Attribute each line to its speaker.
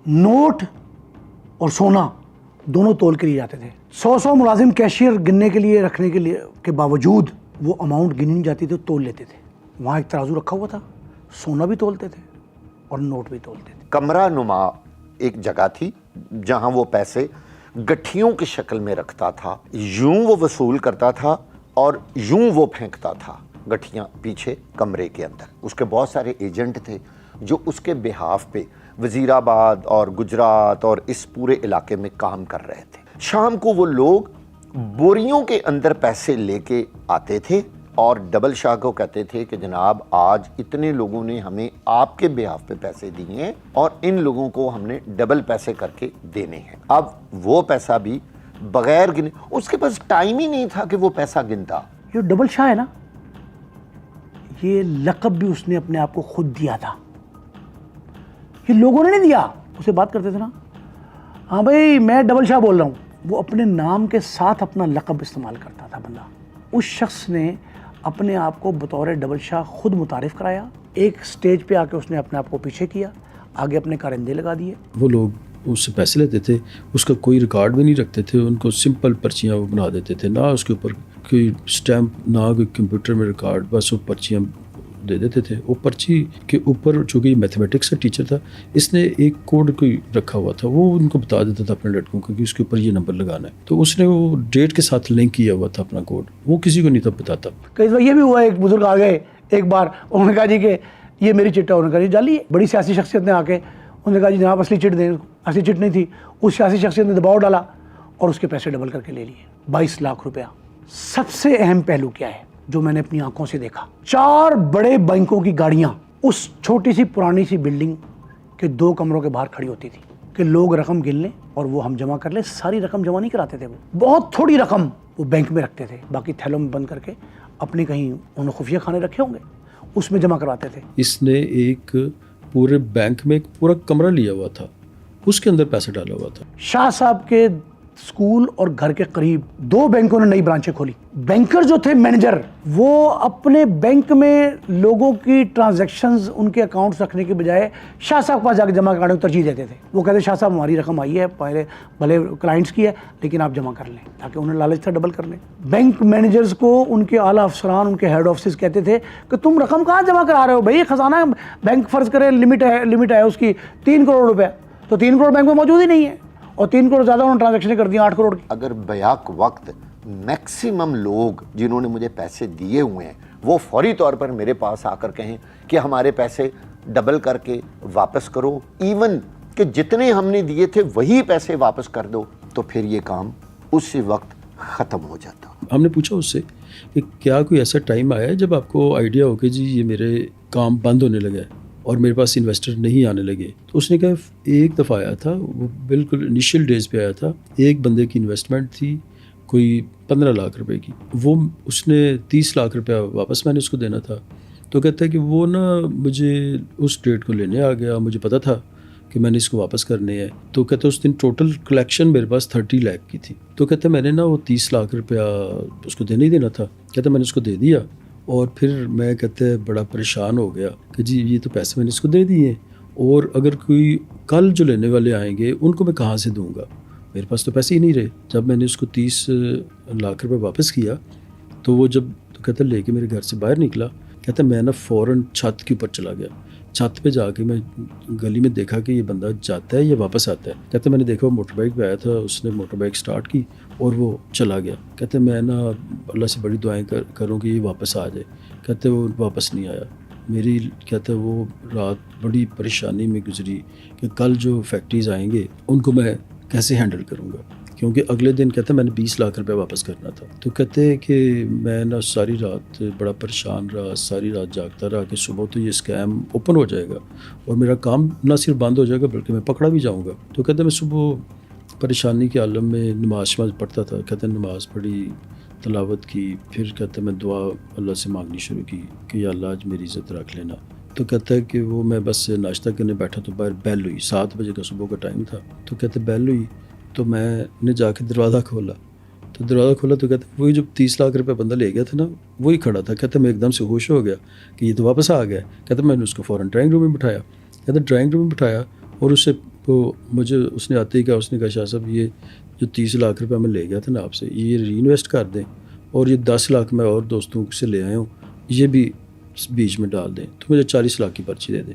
Speaker 1: Note और सोना दोनों तोल के लिए जाते थे। 100 मुलाजिम कैशियर गिनने के लिए रखने के बावजूद वो अमाउंट गिनी नहीं जाती थी, तोल लेते थे। वहाँ एक तराजू रखा हुआ था, सोना भी तोलते थे और नोट भी तोलते थे।
Speaker 2: कमरा नुमा एक जगह थी जहाँ वो पैसे गठियों की शक्ल में रखता था, यूं वो वसूल करता था और यूं वो फेंकता था गठियाँ पीछे कमरे के अंदर। उसके बहुत सारे एजेंट थे जो उसके बिहाफ पे वजीराबाद और गुजरात और इस पूरे इलाके में काम कर रहे थे। शाम को वो लोग बोरियों के अंदर पैसे लेके आते थे और डबल शाह को कहते थे कि जनाब आज इतने लोगों ने हमें आपके बिहाफ पे पैसे दिए हैं और इन लोगों को हमने डबल पैसे करके देने हैं। अब वो पैसा भी बगैर गिने, उसके पास टाइम ही नहीं था कि वो पैसा गिनता।
Speaker 1: ये डबल शाह है ना, ये लक़ब भी उसने अपने आप को खुद दिया था, ये लोगों ने नहीं दिया। उसे बात करते थे ना, हाँ भाई मैं डबल शाह बोल रहा हूँ, वो अपने नाम के साथ अपना लक़ब इस्तेमाल करता था बंदा। उस शख्स ने अपने आप को बतौर डबल शाह खुद मुतारिफ कराया। एक स्टेज पे आके उसने अपने आप को पीछे किया, आगे अपने कारिंदे लगा दिए।
Speaker 3: वो लोग उससे पैसे लेते थे, उसका कोई रिकॉर्ड भी नहीं रखते थे, उनको सिंपल पर्चियाँ वो बना देते थे, ना उसके ऊपर कोई स्टैम्प ना कोई कंप्यूटर में रिकॉर्ड, बस वो पर्चियाँ दे देते थे। वो पर्ची के ऊपर चूँकि मैथमेटिक्स का टीचर था, इसने एक कोड कोई रखा हुआ था, वो उनको बता देता था अपने लड़कों को कि उसके ऊपर ये नंबर लगाना है। तो उसने वो डेट के साथ लिंक किया हुआ था अपना कोड, वो किसी को नहीं था बताता।
Speaker 1: कई बार ये भी हुआ, एक बुजुर्ग आ गए एक बार, उन्होंने कहा जी कि ये मेरी चिट है, उन्होंने कहा जी जाली है। बड़ी सियासी शख्सियत ने आके उन्होंने कहा जी जनाब असली चिट दें, असली चिट नहीं थी। उस सियासी शख्सियत ने दबाव डाला और उसके पैसे डबल करके ले लिए, 22 लाख रुपया। सबसे अहम पहलू क्या है जो मैंने अपनी आंखों से देखा, 4 बड़े बैंकों की गाड़ियां उस छोटी सी पुरानी सी बिल्डिंग के 2 कमरों के बाहर खड़ी होती थी कि लोग रकम गिन लें और वो हम जमा कर लें। सारी रकम जमा नहीं कराते थे, वो बहुत थोड़ी रकम वो बैंक में रखते थे, बाकी थैलों में बंद करके अपने कहीं उन्होंने खुफिया खाने रखे होंगे उसमें जमा करवाते थे।
Speaker 3: इसने एक पूरे बैंक में एक पूरा कमरा लिया हुआ था, उसके अंदर पैसा डाला हुआ था।
Speaker 1: शाह साहब के स्कूल और घर के करीब 2 बैंकों ने नई ब्रांचें खोली। बैंकर जो थे मैनेजर, वो अपने बैंक में लोगों की ट्रांजैक्शंस, उनके अकाउंट्स रखने के बजाय शाह साहब के पास जाकर जमा कराने को तरजीह देते थे। वो कहते शाह साहब हमारी रकम आई है, पहले भले क्लाइंट्स की है लेकिन आप जमा कर लें, ताकि उन्हें लालच था डबल करने। बैंक मैनेजर्स को उनके आला अफसरान, उनके हेड ऑफिस कहते थे कि तुम रकम कहाँ जमा करा रहे हो भाई, खजाना बैंक फर्ज करें लिमिट है उसकी 3 करोड़ रुपया, तो 3 करोड़ बैंक में मौजूद ही नहीं है और 3 करोड़ ज़्यादा उन्होंने ट्रांजैक्शन कर दी 8 करोड़ की।
Speaker 2: अगर बयाक वक्त मैक्सिमम लोग जिन्होंने मुझे पैसे दिए हुए हैं वो फौरी तौर पर मेरे पास आकर कहें कि हमारे पैसे डबल करके वापस करो, इवन कि जितने हमने दिए थे वही पैसे वापस कर दो, तो फिर ये काम उसी वक्त ख़त्म हो जाता।
Speaker 3: हमने पूछा उससे कि क्या कोई ऐसा टाइम आया है जब आपको आइडिया हो कि जी ये मेरे काम बंद होने लगा है और मेरे पास इन्वेस्टर नहीं आने लगे? तो उसने कहा एक दफ़ा आया था, वो बिल्कुल इनिशियल डेज पे आया था। एक बंदे की इन्वेस्टमेंट थी कोई 15 लाख रुपए की, वो उसने 30 लाख रुपया वापस मैंने उसको देना था। तो कहता है कि वो ना मुझे उस डेट को लेने आ गया, मुझे पता था कि मैंने इसको वापस करने हैं। तो कहते उस दिन टोटल कलेक्शन मेरे पास 30 लाख की थी। तो कहते मैंने ना वो 30 लाख रुपया उसको देने ही देना था। कहते मैंने उसको दे दिया और फिर मैं कहते बड़ा परेशान हो गया कि जी ये तो पैसे मैंने इसको दे दिए और अगर कोई कल जो लेने वाले आएंगे उनको मैं कहाँ से दूंगा, मेरे पास तो पैसे ही नहीं रहे। जब मैंने उसको 30 लाख रुपए वापस किया तो वो जब तो कहते लेके मेरे घर से बाहर निकला, कहता मैं ना फ़ौरन छत के ऊपर चला गया। छत पे जाके मैं गली में देखा कि ये बंदा जाता है या वापस आता है। कहते मैंने देखा वो मोटर बाइक पे आया था, उसने मोटर बाइक स्टार्ट की और वो चला गया। कहते मैं ना अल्लाह से बड़ी दुआएं करूँ कि ये वापस आ जाए। कहते वो वापस नहीं आया। मेरी कहते वो रात बड़ी परेशानी में गुजरी कि कल जो फैक्ट्रीज़ आएंगे उनको मैं कैसे हैंडल करूँगा, क्योंकि अगले दिन कहते मैंने 20 लाख रुपए वापस करना था। तो कहते हैं कि मैं ना सारी रात बड़ा परेशान रहा, सारी रात जागता रहा कि सुबह तो ये स्कैम ओपन हो जाएगा और मेरा काम ना सिर्फ बंद हो जाएगा बल्कि मैं पकड़ा भी जाऊंगा। तो कहते मैं सुबह परेशानी के आलम में नमाज पढ़ता था। कहते नमाज पढ़ी, तलावत की, फिर कहते मैं दुआ अल्लाह से मांगनी शुरू की कि या अल्लाह आज मेरी इज़्ज़त रख लेना। तो कहता है कि वो मैं बस नाश्ता करने बैठा तो बाहर बेल हुई, 7 बजे का सुबह का टाइम था। तो कहते बेल हुई तो मैंने जाके दरवाज़ा खोला। तो दरवाज़ा खोला तो कहते वही जो 30 लाख रुपए बंदा ले गया था ना वही खड़ा था। कहते मैं एकदम से होश हो गया कि ये तो वापस आ गया। कहते मैंने उसको फ़ौरन ड्राइंग रूम में बिठाया। कहते ड्राइंग रूम में बिठाया और उससे تو مجھے اس نے آتے ہی کہا، اس نے کہا شاہ صاحب یہ جو 30 لاکھ روپے میں لے گیا تھا نا آپ سے، یہ ری انویسٹ کر دیں، اور یہ 10 لاکھ میں اور دوستوں سے لے آئے ہوں، یہ بھی بیچ میں ڈال دیں، تو مجھے 40 لاکھ کی پرچی دے دیں۔